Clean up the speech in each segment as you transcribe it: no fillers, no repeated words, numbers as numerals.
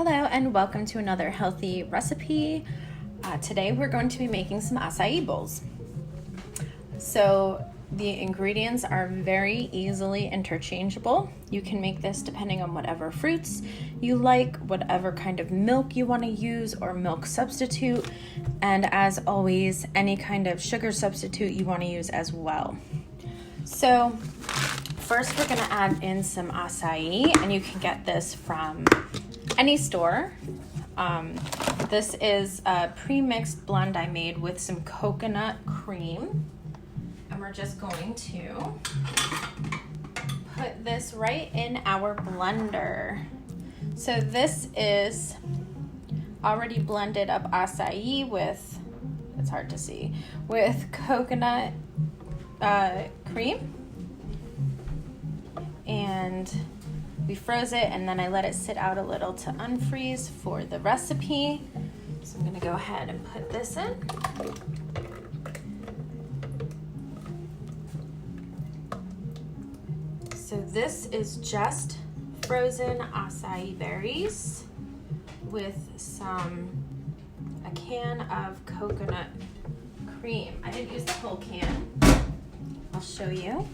Hello and welcome to another healthy recipe. Today we're going to be making some acai bowls. So the ingredients are very easily interchangeable. You can make this depending on whatever fruits you like, whatever kind of milk you want to use or milk substitute, and as always, any kind of sugar substitute you want to use as well. So first we're going to add in some acai, and you can get this from any store. This is a pre-mixed blend I made with some coconut cream. And we're just going to put this right in our blender. So this is already blended up acai with, it's hard to see, with coconut cream. And we froze it, and then I let it sit out a little to unfreeze for the recipe. So I'm gonna go ahead and put this in. So this is just frozen acai berries with a can of coconut cream. I didn't use the whole can. I'll show you.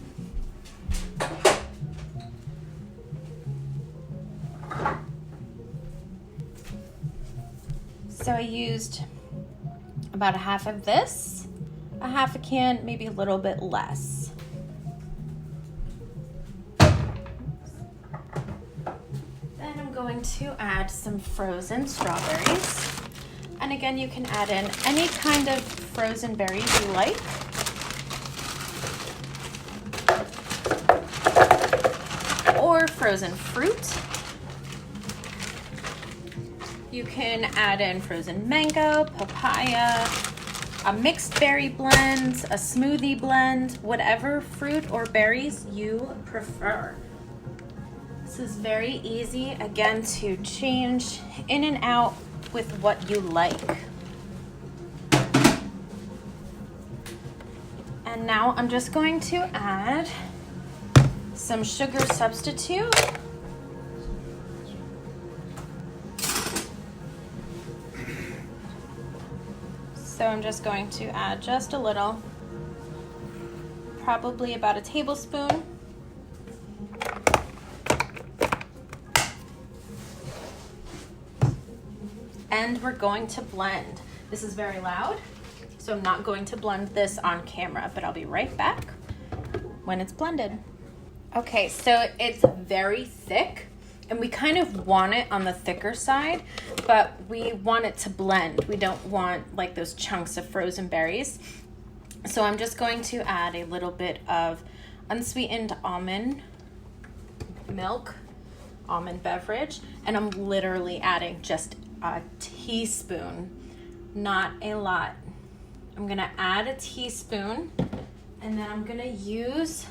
So I used about a half of this, a half a can, maybe a little bit less. Then I'm going to add some frozen strawberries. And again, you can add in any kind of frozen berries you like. Or frozen fruit. You can add in frozen mango, papaya, a mixed berry blend, a smoothie blend, whatever fruit or berries you prefer. This is very easy, again, to change in and out with what you like. And now I'm just going to add some sugar substitute. So I'm just going to add just a little, probably about a tablespoon. And we're going to blend. This is very loud, so I'm not going to blend this on camera, but I'll be right back when it's blended. Okay, so it's very thick, and we kind of want it on the thicker side, but we want it to blend. We don't want like those chunks of frozen berries. So I'm just going to add a little bit of unsweetened almond milk, almond beverage, and I'm literally adding just a teaspoon, not a lot. I'm gonna add a teaspoon, and then I'm gonna use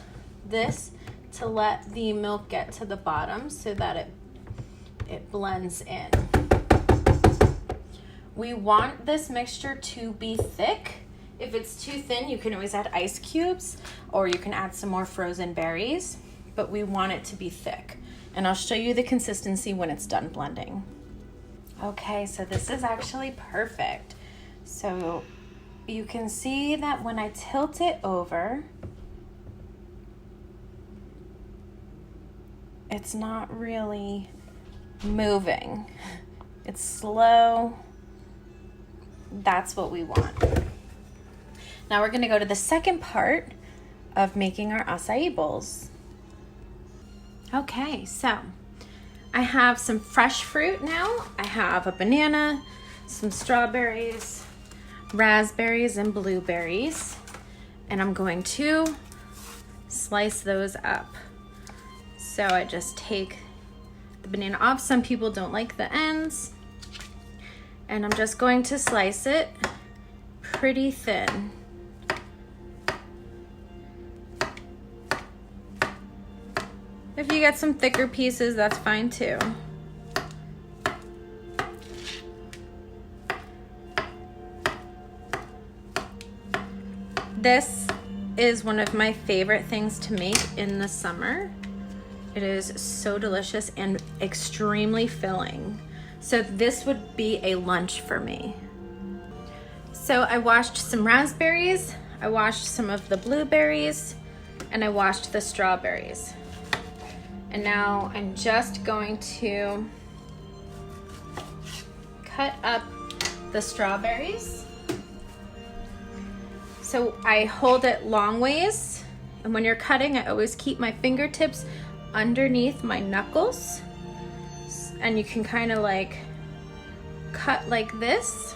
this to let the milk get to the bottom so that it blends in. We want this mixture to be thick. If it's too thin, you can always add ice cubes, or you can add some more frozen berries, but we want it to be thick. And I'll show you the consistency when it's done blending. Okay, so this is actually perfect. So you can see that when I tilt it over, it's not really moving. It's slow. That's what we want. Now we're gonna go to the second part of making our acai bowls. Okay, so I have some fresh fruit now. I have a banana, some strawberries, raspberries, and blueberries. And I'm going to slice those up. So I just take the banana off. Some people don't like the ends. And I'm just going to slice it pretty thin. If you get some thicker pieces, that's fine too. This is one of my favorite things to make in the summer. It is so delicious and extremely filling. So this would be a lunch for me. So I washed some raspberries, I washed some of the blueberries, and I washed the strawberries. And now I'm just going to cut up the strawberries. So I hold it long ways, and when you're cutting, I always keep my fingertips underneath my knuckles, and you can kind of like cut like this.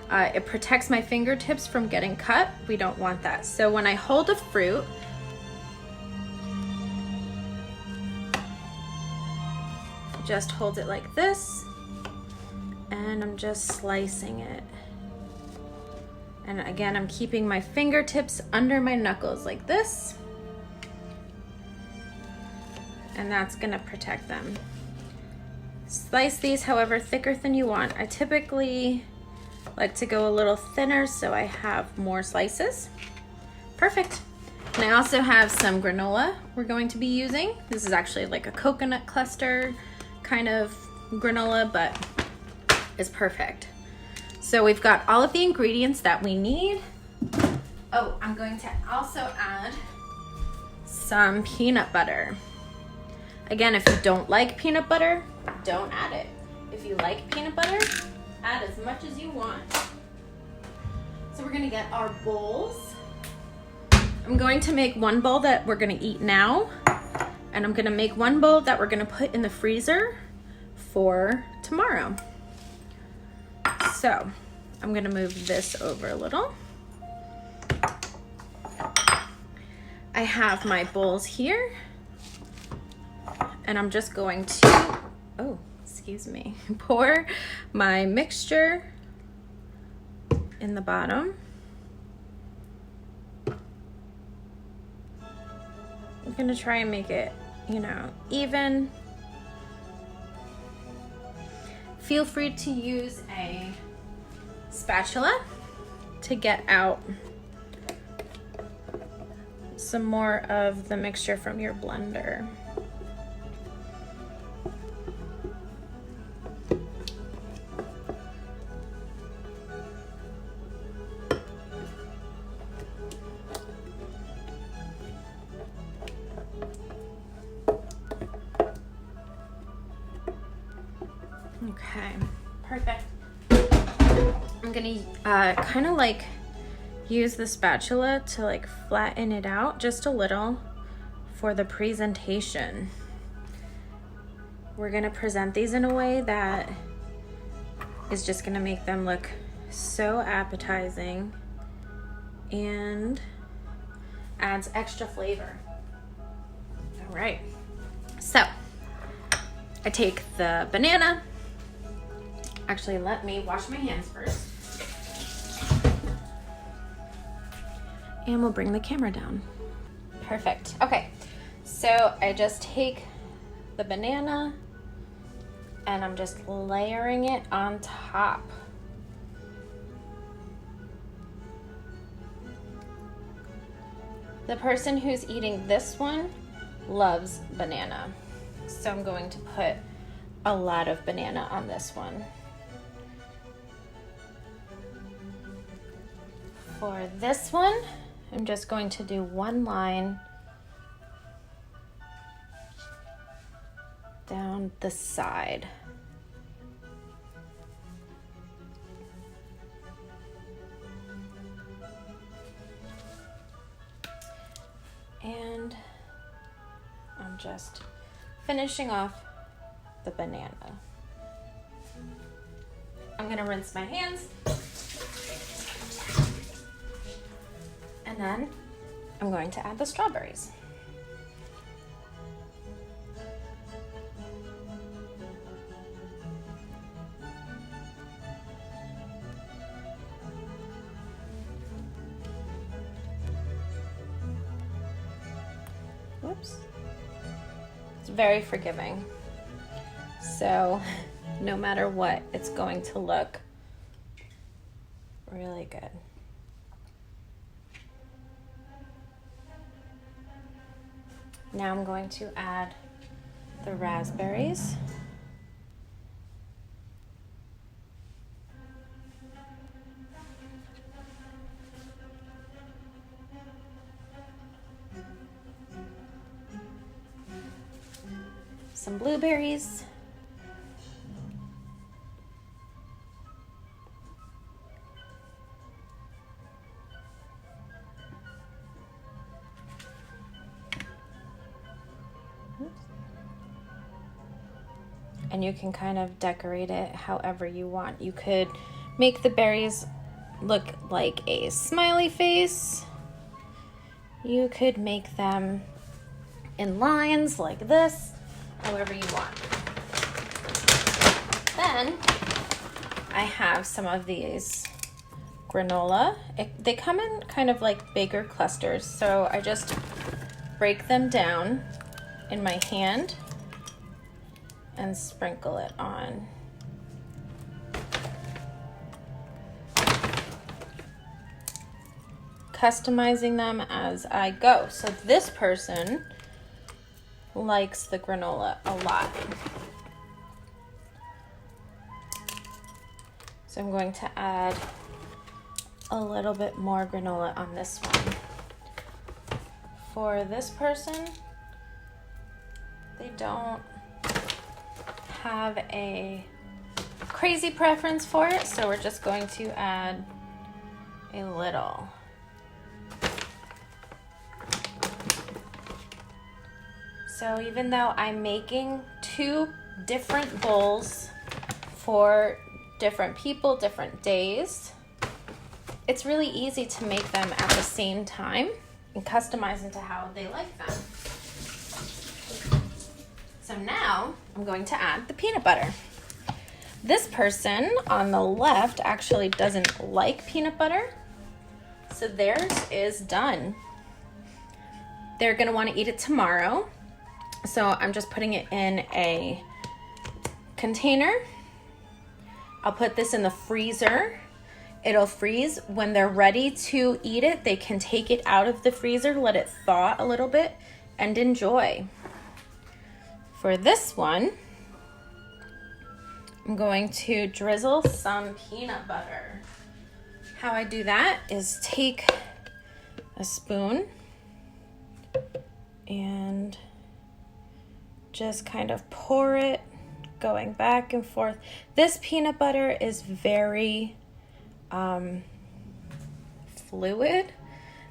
It protects my fingertips from getting cut. We don't want that. So when I hold a fruit, just hold it like this, and I'm just slicing it. And again, I'm keeping my fingertips under my knuckles like this. And that's gonna protect them. Slice these however thicker than you want. I typically like to go a little thinner so I have more slices. Perfect. And I also have some granola we're going to be using. This is actually like a coconut cluster kind of granola, but it's perfect. So we've got all of the ingredients that we need. Oh, I'm going to also add some peanut butter. Again, if you don't like peanut butter, don't add it. If you like peanut butter, add as much as you want. So we're gonna get our bowls. I'm going to make one bowl that we're gonna eat now, and I'm gonna make one bowl that we're gonna put in the freezer for tomorrow. So I'm gonna move this over a little. I have my bowls here, and I'm just going to, oh, excuse me, pour my mixture in the bottom. I'm gonna try and make it, you know, even. Feel free to use a spatula to get out some more of the mixture from your blender. Okay, perfect. I'm gonna kind of like use the spatula to like flatten it out just a little for the presentation. We're gonna present these in a way that is just gonna make them look so appetizing and adds extra flavor. All right, so I take the banana. Actually, let me wash my hands first. And we'll bring the camera down. Perfect. Okay, so I just take the banana and I'm just layering it on top. The person who's eating this one loves banana, so I'm going to put a lot of banana on this one. For this one, I'm just going to do one line down the side. And I'm just finishing off the banana. I'm gonna rinse my hands. And then I'm going to add the strawberries. Whoops. It's very forgiving. So no matter what, it's going to look really good. Now I'm going to add the raspberries. some blueberries. And you can kind of decorate it however you want. You could make the berries look like a smiley face. You could make them in lines like this, however you want. Then I have some of these granola. They come in kind of like bigger clusters, so I just break them down in my hand and sprinkle it on. Customizing them as I go. So this person likes the granola a lot. So I'm going to add a little bit more granola on this one. For this person, they don't have a crazy preference for it, so we're just going to add a little. So even though I'm making 2 different bowls for different people, different days, it's really easy to make them at the same time and customize into how they like them. So now I'm going to add the peanut butter. This person on the left actually doesn't like peanut butter, so theirs is done. They're gonna want to eat it tomorrow, so I'm just putting it in a container. I'll put this in the freezer. It'll freeze. When they're ready to eat it, they can take it out of the freezer, let it thaw a little bit, and enjoy. For this one, I'm going to drizzle some peanut butter. How I do that is take a spoon and just kind of pour it, going back and forth. This peanut butter is very fluid,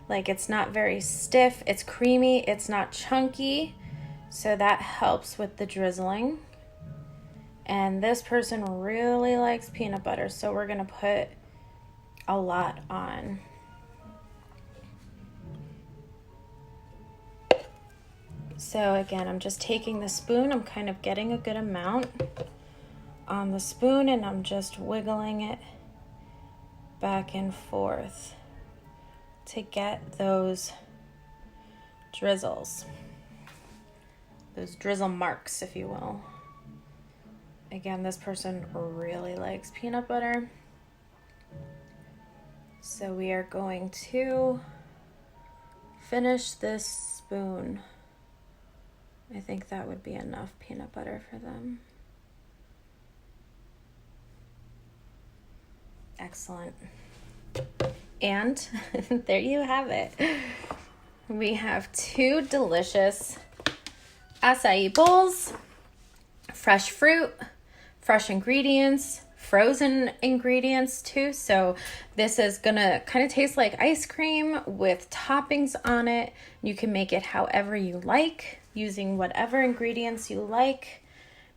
like it's not very stiff, it's creamy, it's not chunky. So that helps with the drizzling. And this person really likes peanut butter, so we're gonna put a lot on. So again, I'm just taking the spoon, I'm kind of getting a good amount on the spoon, and I'm just wiggling it back and forth to get those drizzles. Those drizzle marks, if you will. Again, this person really likes peanut butter. So we are going to finish this spoon. I think that would be enough peanut butter for them. Excellent. And there you have it. We have 2 delicious acai bowls, fresh fruit, fresh ingredients, frozen ingredients too. So this is gonna kind of taste like ice cream with toppings on it. You can make it however you like, using whatever ingredients you like.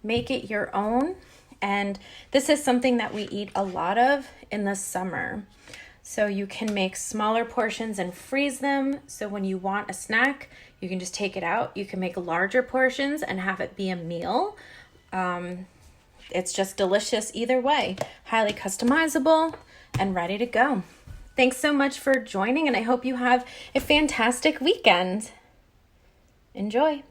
Make it your own. And this is something that we eat a lot of in the summer. So you can make smaller portions and freeze them. So when you want a snack, you can just take it out. You can make larger portions and have it be a meal. It's just delicious either way. Highly customizable and ready to go. Thanks so much for joining, and I hope you have a fantastic weekend. Enjoy.